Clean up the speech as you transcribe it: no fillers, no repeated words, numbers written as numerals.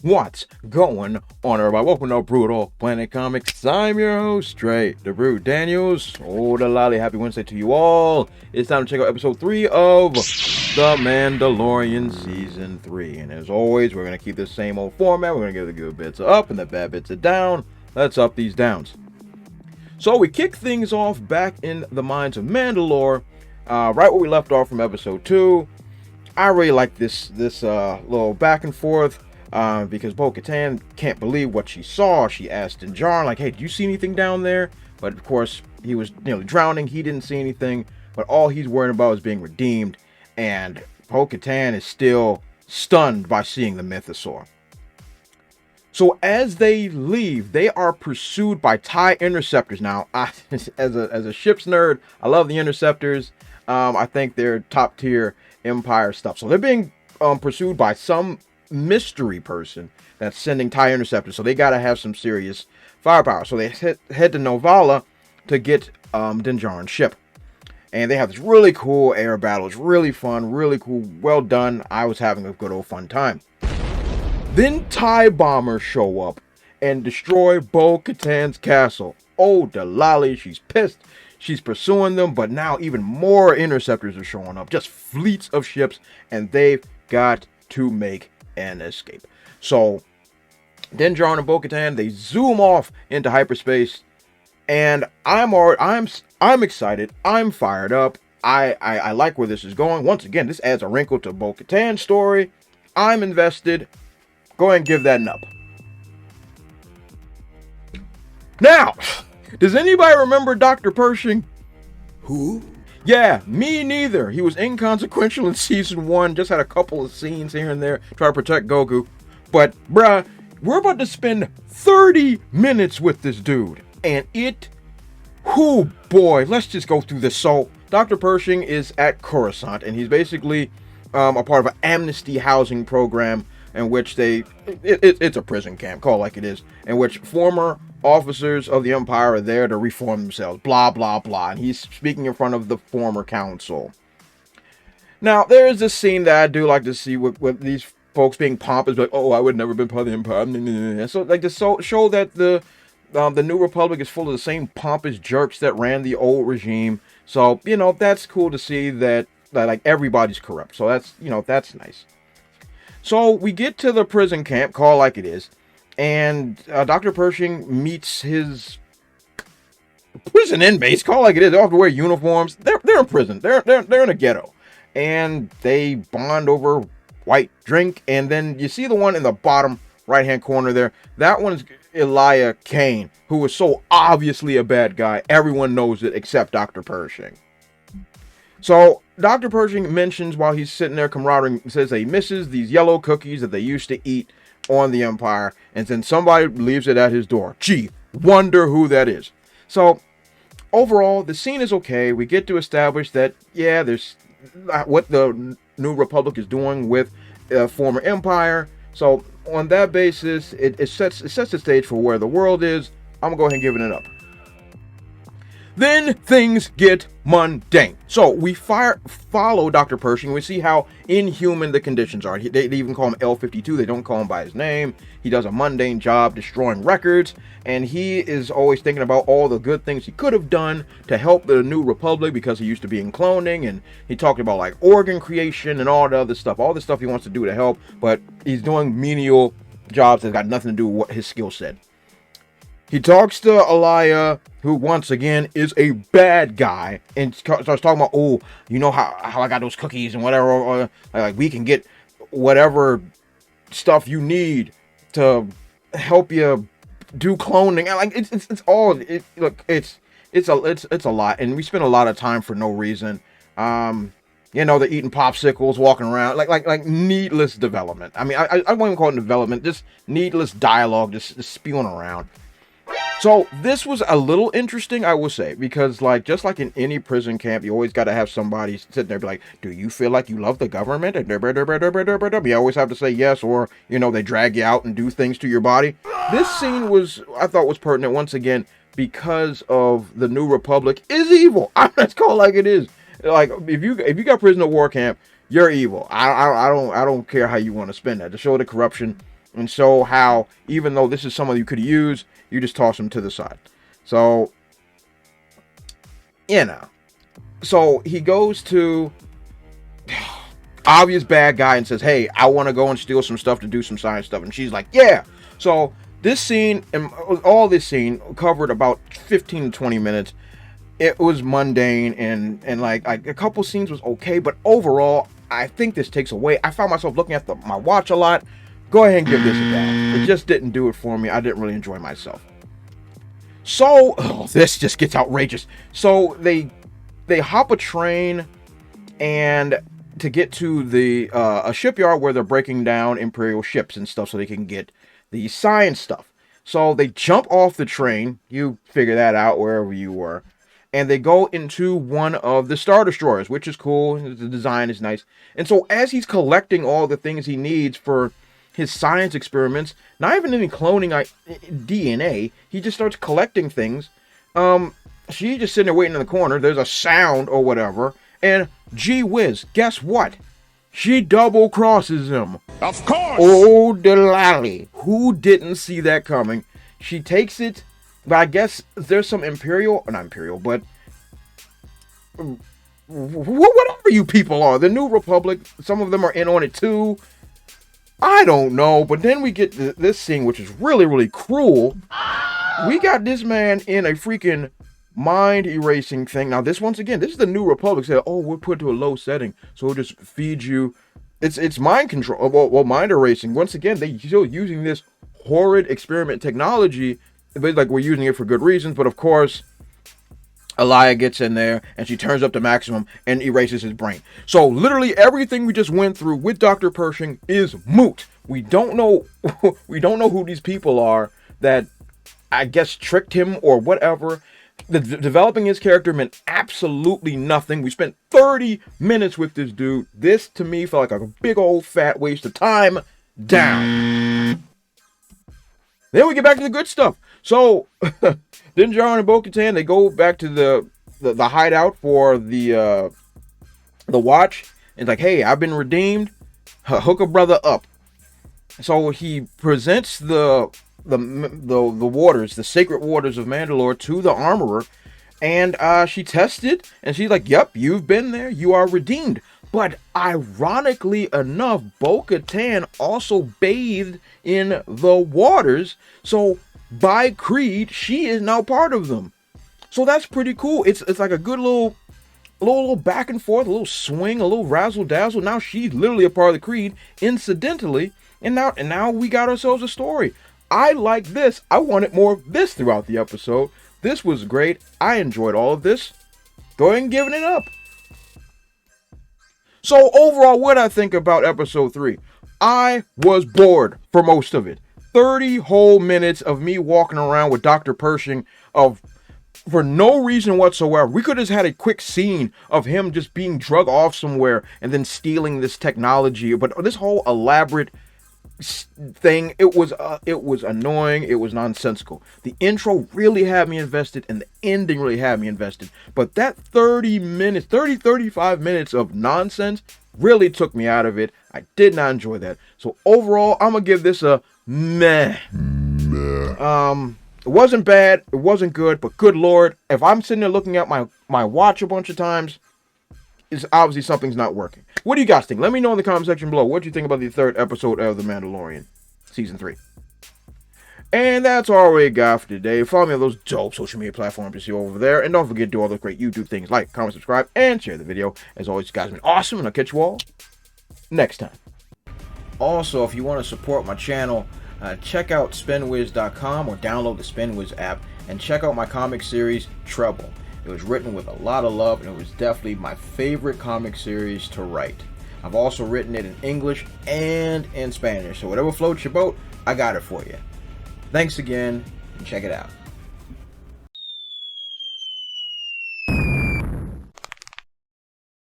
What's going on, everybody? Welcome to Brutal Planet Comics. I'm your host, Trey the Brute Daniels. Oh, the lolly. Happy Wednesday to you all. It's time to check out episode 3 of The Mandalorian Season 3. And as always, we're going to keep the same old format. We're going to give the good bits up and the bad bits of down. Let's up these downs. So we kick things off back in the mines of Mandalore, right where we left off from episode 2. I really like this little back and forth. Because Bo-Katan can't believe what she saw. She asked Din Djarin, like, hey, did you see anything down there? But of course, he was nearly drowning. He didn't see anything. But all he's worried about is being redeemed. And Bo-Katan is still stunned by seeing the Mythosaur. So as they leave, they are pursued by TIE interceptors. Now, as a ship's nerd, I love the interceptors. I think they're top tier Empire stuff. So they're being pursued by some mystery person that's sending TIE interceptors, so they gotta have some serious firepower. So they head to Novala to get Din Djarin's ship, and they have this really cool air battle. It's really fun, really cool, well done. I was having a good old fun time. Then TIE bombers show up and destroy Bo-Katan's castle. Oh, Delali, she's pissed. She's pursuing them, but now even more interceptors are showing up, just fleets of ships, and they've got to make an escape. So Din Djarin and Bo-Katan, they zoom off into hyperspace, and I'm excited. I'm fired up. I like where this is going. Once again, this adds a wrinkle to Bo-Katan's story. I'm invested. Go ahead and give that an up. Now, does anybody remember Dr. Pershing? Who? Yeah, me neither. He was inconsequential in season 1, just had a couple of scenes here and there, try to protect Goku. But, bruh, we're about to spend 30 minutes with this dude. And whoo boy, let's just go through this. So, Dr. Pershing is at Coruscant, and he's basically a part of an amnesty housing program in which it's a prison camp, call it like it is, in which former officers of the Empire are there to reform themselves, blah, blah, blah. And he's speaking in front of the former council. Now, there is this scene that I do like to see with these folks being pompous, like, oh, I would never been part of the Empire. So, like, to show that the New Republic is full of the same pompous jerks that ran the old regime. So, that's cool to see that like, everybody's corrupt. So, that's nice. So, we get to the prison camp, call like it is. And Dr. Pershing meets his prison inmates, call like it is. They all have to wear uniforms. They're in prison. They're in a ghetto. And they bond over white drink. And then you see the one in the bottom right-hand corner there. That one's Elia Kane, who is so obviously a bad guy. Everyone knows it except Dr. Pershing. So, Dr. Pershing mentions while he's sitting there camaraderie, says that he misses these yellow cookies that they used to eat on the Empire, and then somebody leaves it at his door. Gee, wonder who that is. So, overall, the scene is okay. We get to establish that, yeah, there's what the New Republic is doing with former Empire. So, on that basis, it sets the stage for where the world is. I'm gonna go ahead and give it an up. Then things get mundane. So we follow Dr. Pershing. We see how inhuman the conditions are. They even call him L-52. They don't call him by his name. He does a mundane job destroying records. And he is always thinking about all the good things he could have done to help the New Republic, because he used to be in cloning. And he talked about like organ creation and all the other stuff. All the stuff he wants to do to help. But he's doing menial jobs that got nothing to do with what his skill set. He talks to Elia, who once again is a bad guy, and starts talking about, oh, you know how I got those cookies and whatever, or like we can get whatever stuff you need to help you do cloning. And like it's a lot, and we spend a lot of time for no reason. They're eating popsicles, walking around, like needless development. I mean, I won't even call it development, just needless dialogue, just spewing around. So this was a little interesting, I will say, because just like in any prison camp, you always got to have somebody sitting there be like, do you feel like you love the government? And you always have to say yes, or, they drag you out and do things to your body. This scene I thought was pertinent once again, because of the New Republic is evil. Let's call it like it is. Like, if you got prisoner of war camp, you're evil. I don't care how you want to spin that. To show the corruption and show how, even though this is someone you could use, you just toss him to the side. So, you know. So he goes to obvious bad guy and says, hey, I want to go and steal some stuff to do some science stuff. And she's like, yeah. So this scene, and all this scene covered about 15 to 20 minutes. It was mundane, and like a couple scenes was okay, but overall, I think this takes away. I found myself looking at my watch a lot. Go ahead and give this a down. It just didn't do it for me. I didn't really enjoy myself. So, this just gets outrageous. So they hop a train and to get to the a shipyard where they're breaking down Imperial ships and stuff so they can get the science stuff. So they jump off the train. You figure that out wherever you were. And they go into one of the Star Destroyers, which is cool. The design is nice. And so as he's collecting all the things he needs for his science experiments, not even any cloning DNA, he just starts collecting things. She's just sitting there waiting in the corner. There's a sound or whatever. And gee whiz, guess what? She double crosses him. Of course! Oh, Delali. Who didn't see that coming? She takes it. But I guess there's some Imperial, not Imperial, but whatever you people are, the New Republic, some of them are in on it too. I don't know, but then we get this scene, which is really, really cruel. We got this man in a freaking mind erasing thing. Now, this, once again, this is the New Republic. Said, oh, we'll put it to a low setting, so it'll just feed you. It's mind control, well, mind erasing. Once again, they're still using this horrid experiment technology. But like, we're using it for good reasons, but of course, Elia gets in there and she turns up the maximum and erases his brain. So literally everything we just went through with Dr. Pershing is moot. We don't know who these people are that I guess tricked him or whatever. Developing his character meant absolutely nothing. We spent 30 minutes with this dude. This to me felt like a big old fat waste of time. Down. Then we get back to the good stuff. So, Din Djarin and Bo-Katan, they go back to the hideout for the watch. It's like, hey, I've been redeemed. Hook a brother up. So he presents the waters, the sacred waters of Mandalore to the armorer, and she tested, and she's like, yep, you've been there. You are redeemed. But ironically enough, Bo-Katan also bathed in the waters. So by creed, she is now part of them. So that's pretty cool. It's like a good little back and forth, a little swing, a little razzle dazzle. Now she's literally a part of the creed, incidentally, and now we got ourselves a story. I like this. I wanted more of this throughout the episode. This was great. I enjoyed all of this. Go ahead and give it up. So overall, what I think about episode 3, I was bored for most of it. 30 whole minutes of me walking around with Dr. Pershing for no reason whatsoever. We could have had a quick scene of him just being drug off somewhere and then stealing this technology. But this whole elaborate thing, it was annoying. It was nonsensical. The intro really had me invested and the ending really had me invested. But that 35 minutes of nonsense really took me out of it. I did not enjoy that. So overall, I'm going to give this a meh. It wasn't bad, it wasn't good, but good lord, if I'm sitting there looking at my watch a bunch of times, it's obviously something's not working. What do you guys think? Let me know in the comment section below. What do you think about the 3rd episode of The Mandalorian, Season 3? And that's all we got for today. Follow me on those dope social media platforms you see over there. And don't forget to do all those great YouTube things like, comment, subscribe, and share the video. As always, you guys have been awesome, and I'll catch you all next time. Also, if you want to support my channel, check out spinwiz.com or download the SpinWiz app and check out my comic series, Trouble. It was written with a lot of love, and it was definitely my favorite comic series to write. I've also written it in English and in Spanish, so whatever floats your boat, I got it for you. Thanks again, and check it out.